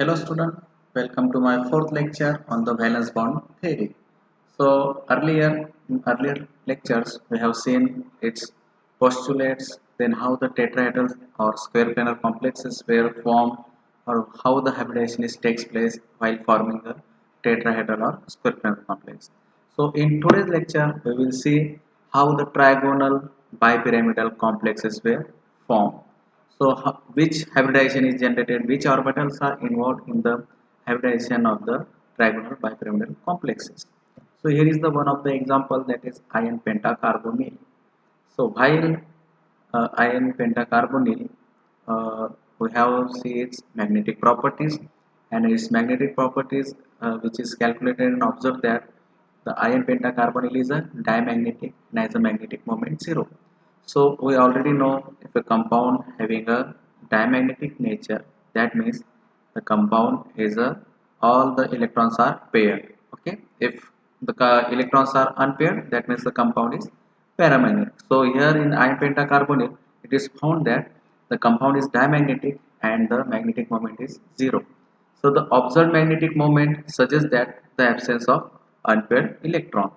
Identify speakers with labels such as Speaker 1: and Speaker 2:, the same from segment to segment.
Speaker 1: Hello student, welcome to my fourth lecture on the valence bond theory. So in earlier lectures we have seen its postulates, then how the tetrahedral or square planar complexes were formed, or how the hybridization takes place while forming the tetrahedral or square planar complex. So in today's lecture we will see how the trigonal bipyramidal complexes were formed. So, which hybridization is generated? Which orbitals are involved in the hybridization of the trigonal bipyramidal complexes? So, here is the one of the example, that is iron pentacarbonyl. So, while iron pentacarbonyl, we have see its magnetic properties, and its magnetic properties, which is calculated and observed that the iron pentacarbonyl is a diamagnetic and has a magnetic moment 0. So we already know, if a compound having a diamagnetic nature, that means the compound is a all the electrons are paired. Okay, if the electrons are unpaired, that means the compound is paramagnetic. So here in iron pentacarbonyl, it is found that the compound is diamagnetic and the magnetic moment is 0. So the observed magnetic moment suggests that the absence of unpaired electron.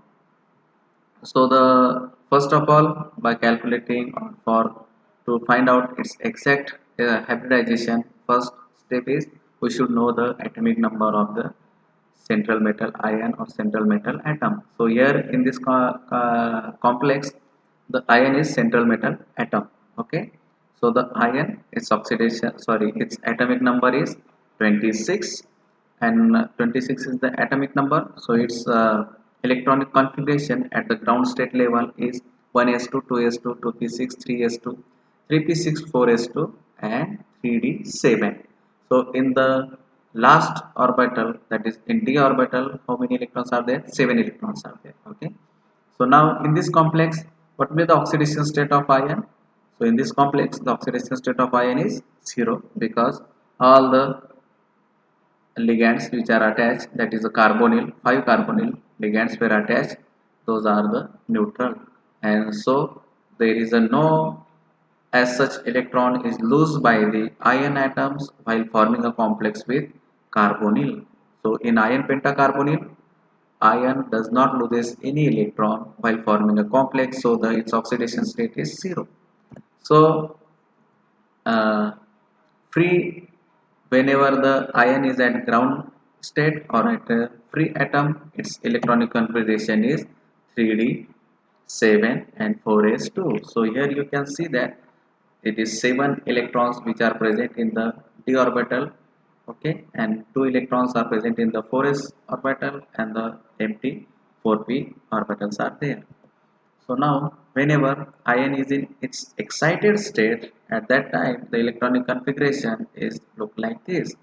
Speaker 1: So the first of all, by calculating, or for to find out its exact hybridization, first step is we should know the atomic number of the central metal ion or central metal atom. So here in this complex, the ion is central metal atom. Okay, so the ion, its oxidation, sorry, its atomic number is 26, and 26 is the atomic number. So its electronic configuration at the ground state level is 1s2, 2s2, 2p6, 3s2, 3p6, 4s2, and 3d7. So in the last orbital, that is in d orbital, how many electrons are there? 7 electrons are there. Okay, so now in this complex, what will be the oxidation state of ion? So in this complex, the oxidation state of ion is 0, because all the ligands which are attached, that is the carbonyl, 5 carbonyl ligands were attached, those are the neutral, and so there is a no as such electron is lost by the ion atoms while forming a complex with carbonyl. So in iron pentacarbonyl, ion does not loses any electron while forming a complex, so the its oxidation state is 0. So uh, free, whenever the ion is at ground state or at a free atom, its electronic configuration is 3d 7 and 4s2. So here you can see that it is 7 electrons which are present in the d orbital. Okay, and 2 electrons are present in the 4s orbital, and the empty 4p orbitals are there. So now, whenever ion is in its excited state, at that time the electronic configuration is look like this.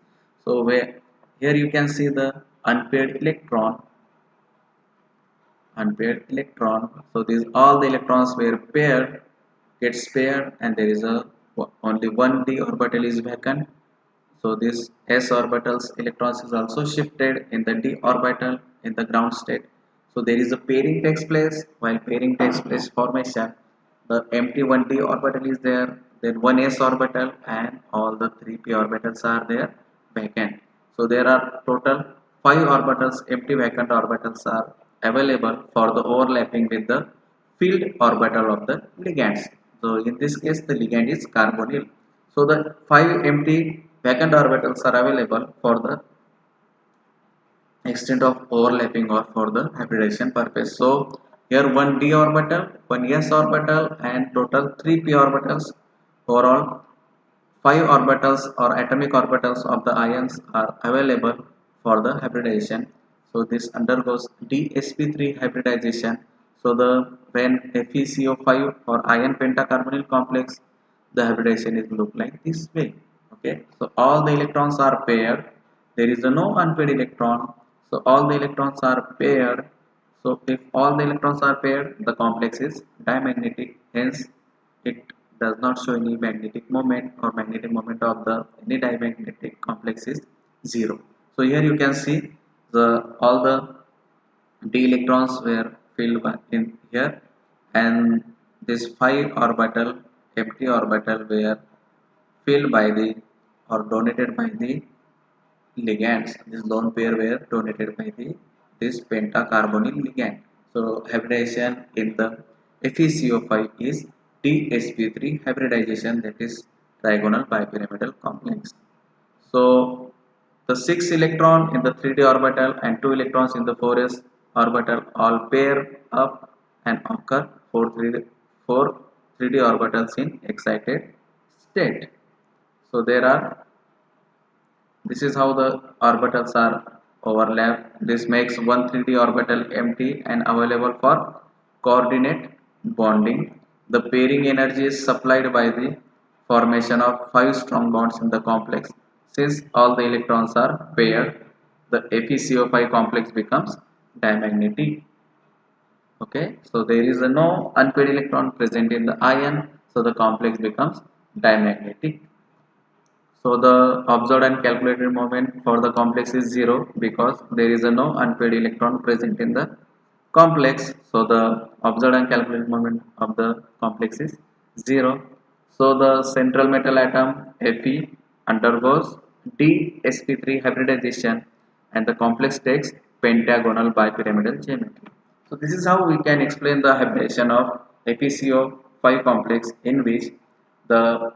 Speaker 1: So where here you can see the unpaired electron. So these all the electrons were paired, gets paired, and there is a only one d orbital is vacant. So this s orbitals electrons is also shifted in the d orbital in the ground state. So there is a pairing takes place. While pairing takes place formation, the empty 1d orbital is there, then 1s orbital, and all the 3p orbitals are there vacant. So there are total 5 orbitals, empty vacant orbitals are available for the overlapping with the filled orbital of the ligands. So in this case the ligand is carbonyl. So the 5 empty vacant orbitals are available for the extent of overlapping or for the hybridization purpose. So here one d orbital, one s orbital, and total 3 p orbitals. Overall 5 orbitals or atomic orbitals of the ions are available for the hybridization. So this undergoes dsp3 hybridization. So the when FeCO5 or iron pentacarbonyl complex, the hybridization is look like this way. Okay, so all the electrons are paired, there is no unpaired electron, so all the electrons are paired. So if all the electrons are paired, the complex is diamagnetic, hence it does not show any magnetic moment, or magnetic moment of the any diamagnetic complex is 0. So here you can see the all the d electrons were filled by in here, and this 5 orbital, empty orbital, were filled by the or donated by the ligands. This lone pair were donated by this pentacarbonyl ligand. So hybridization in the FeCO5 is DsP3 hybridization, that is trigonal bipyramidal complex. So the 6 electron in the 3d orbital and 2 electrons in the 4s orbital all pair up and occur four 3d orbitals in excited state. So there are, this is how the orbitals are overlapped. This makes one 3d orbital empty and available for coordinate bonding. The pairing energy is supplied by the formation of 5 strong bonds in the complex. Since all the electrons are paired, the FeCO5 complex becomes diamagnetic. Okay, so there is no unpaired electron present in the ion, so the complex becomes diamagnetic. So the observed and calculated moment for the complex is 0 because there is no unpaired electron present in the complex. So the observed and calculated moment of the complex is 0. So the central metal atom Fe undergoes DsP3 hybridization and the complex takes pentagonal bipyramidal geometry. So this is how we can explain the hybridization of FeCO5 complex, in which the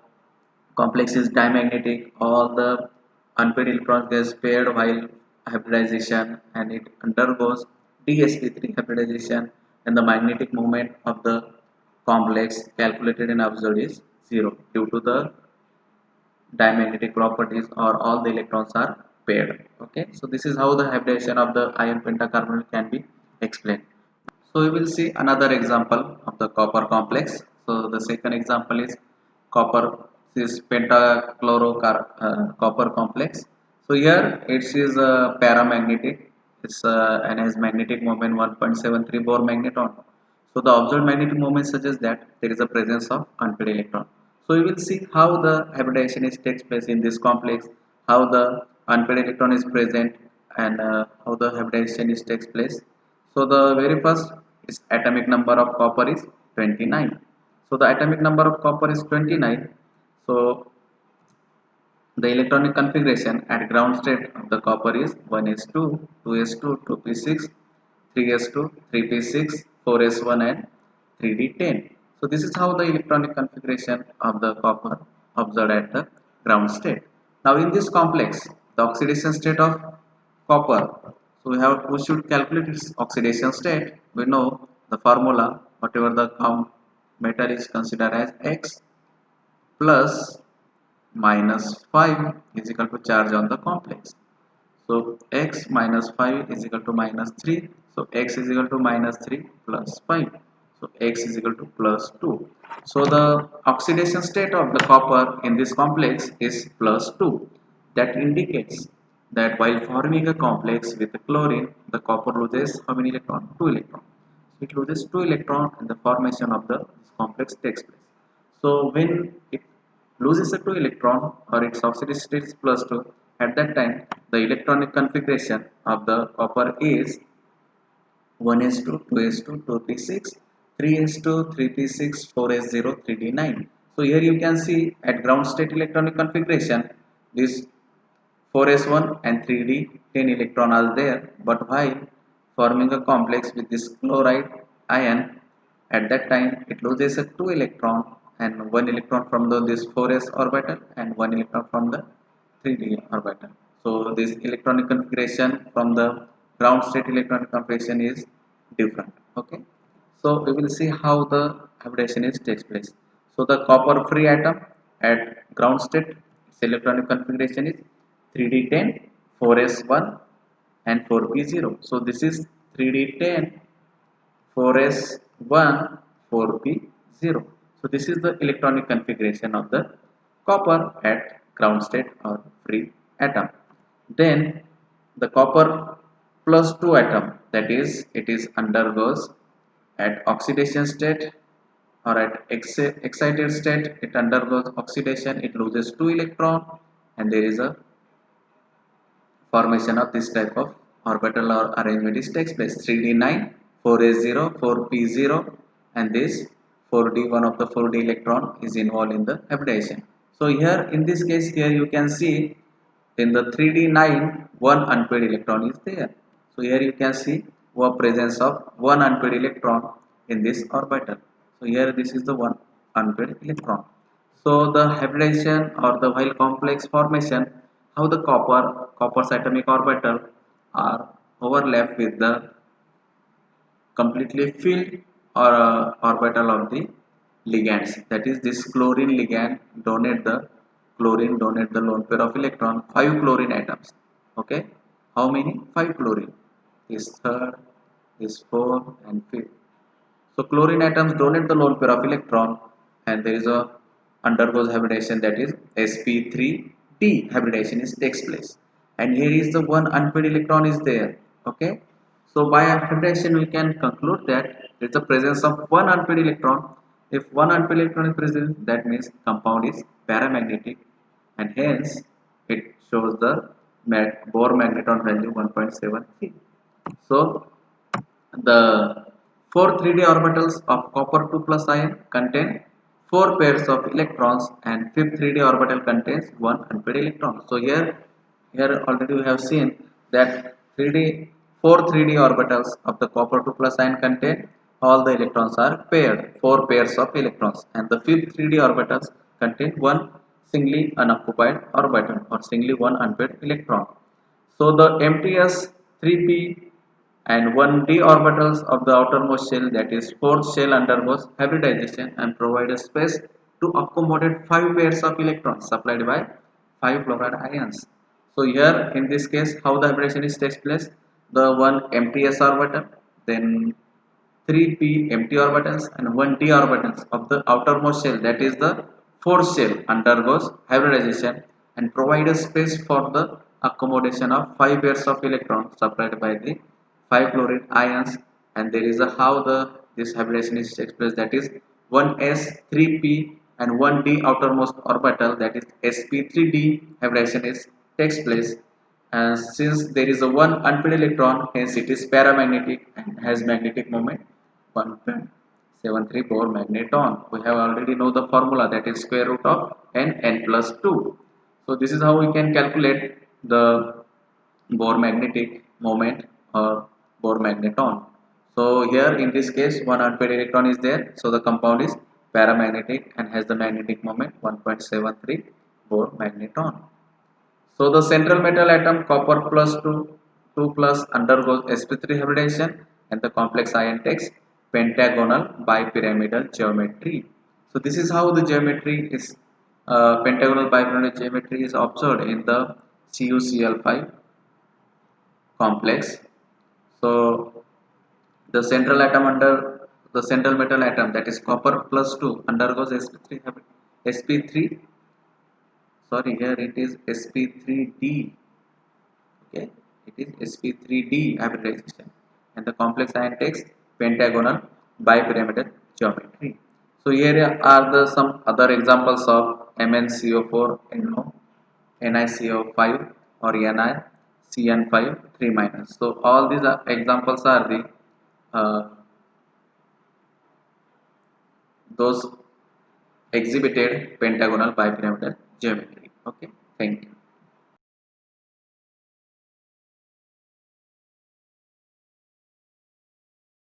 Speaker 1: complex is diamagnetic. All the unpaired electrons get paired while hybridization, and it undergoes dsp3 hybridization, and the magnetic moment of the complex calculated and observed is 0 due to the diamagnetic properties, or all the electrons are paired. Okay, so this is how the hybridization of the ion pentacarbonyl can be explained. So we will see another example of the copper complex. So the second example is copper, this copper complex. So here it is paramagnetic. It's and has magnetic moment 1.73 Bohr magneton. So the observed magnetic moment suggests that there is a presence of unpaired electron. So we will see how the hybridization takes place in this complex, how the unpaired electron is present, and how the hybridization takes place. So the very first is atomic number of copper is 29. So the atomic number of copper is 29. So the electronic configuration at ground state of the copper is 1s2, 2s2, 2p6, 3s2, 3p6, 4s1 and 3d10. So this is how the electronic configuration of the copper observed at the ground state. Now in this complex, the oxidation state of copper. So we should calculate its oxidation state. We know the formula, whatever the metal is considered as X plus minus 5 is equal to charge on the complex. So X minus 5 is equal to minus 3. So X is equal to minus 3 plus 5. So X is equal to plus 2. So the oxidation state of the copper in this complex is plus 2. That indicates that while forming a complex with chlorine, the copper loses how many electrons? 2 electrons. So it loses 2 electrons and the formation of this complex takes place. So when it loses a 2 electron, or its oxidation state is plus 2, at that time the electronic configuration of the copper is 1s2, 2s2, 2p6, 3s2, 3p6, 4s0, 3d9. So here you can see at ground state electronic configuration, this 4s1 and 3d10 electron are there, but while forming a complex with this chloride ion, at that time it loses a 2 electron and 1 electron from this 4s orbital and 1 electron from the 3d orbital. So this electronic configuration from the ground state electronic configuration is different. Okay, so we will see how the hybridization takes place. So the copper free atom at ground state, its electronic configuration is 3d10, 4s1 and 4p0. So this is 3d10, 4s1, 4p0. So this is the electronic configuration of the copper at ground state or free atom. Then the copper plus 2 atom, that is, it is undergoes at oxidation state or at excited state, it undergoes oxidation, it loses 2 electron, and there is a formation of this type of orbital or arrangement takes place. 3d9, 4s0, 4p0, and this 4d, one of the 4d electron is involved in the hybridization. So here in this case, here you can see In the 3D9, one unpaired electron is there. So here you can see the presence of one unpaired electron in this orbital. So here this is the one unpaired electron. So the hybridization or the Weyl complex formation, how the copper's atomic orbital are overlap with the completely filled or orbital of the ligands. That is, this chlorine ligand donate the lone pair of electron, 5 chlorine atoms. Okay, how many? 5 chlorine. This third, this fourth and fifth. So chlorine atoms donate the lone pair of electron, and there is a undergoes hybridization, that is sp3d hybridization is takes place, and here is the one unpaired electron is there. Okay, so by hybridization we can conclude that there is the presence of one unpaired electron. If one unpaired electron is present, that means compound is paramagnetic, and hence it shows the Bohr magneton value 1.73. So the four 3D orbitals of copper 2 plus ion contain 4 pairs of electrons, and fifth 3D orbital contains one unpaired electron. So here already we have seen that 3D 4 3D orbitals of the copper 2 plus ion contain all the electrons are paired, 4 pairs of electrons, and the fifth 3D orbitals contain one singly unoccupied orbital or singly one unpaired electron. So the MTS 3p and 1d orbitals of the outermost shell, that is fourth shell, undergoes hybridization and provide a space to accommodate 5 pairs of electrons supplied by 5 fluoride ions. So here in this case, how the hybridization is takes place? The one MTS orbital, then 3p empty orbitals and 1d orbitals of the outermost shell, that is the fourth shell, undergoes hybridization and provide a space for the accommodation of 5 pairs of electrons supplied by the 5 fluoride ions. And there is a how the this hybridization is takes place, that is 1s 3p and 1d outermost orbital, that is sp3d hybridization is takes place. And since there is a one unpaired electron, hence it is paramagnetic and has magnetic moment 1.73 Bohr magneton. We have already know the formula, that is square root of n plus 2. So this is how we can calculate the Bohr magnetic moment or Bohr magneton. So here in this case one unpaired electron is there, so the compound is paramagnetic and has the magnetic moment 1.73 Bohr magneton. So the central metal atom copper plus 2 plus undergoes sp3 hybridization, and the complex ion takes pentagonal bipyramidal geometry. So this is how the geometry is pentagonal bipyramidal geometry is observed in the CuCl5 complex. So the central atom under the central metal atom, that is copper plus 2, undergoes sp3 sorry, here it is sp3d. Okay, it is sp3d hybridization, and the complex ion takes pentagonal bipyramidal geometry. So here are the some other examples of MnCO4, NO, NiCO5 or NiCN5 3 minus. So all these examples are the those exhibited pentagonal bipyramidal geometry. Okay, thank you.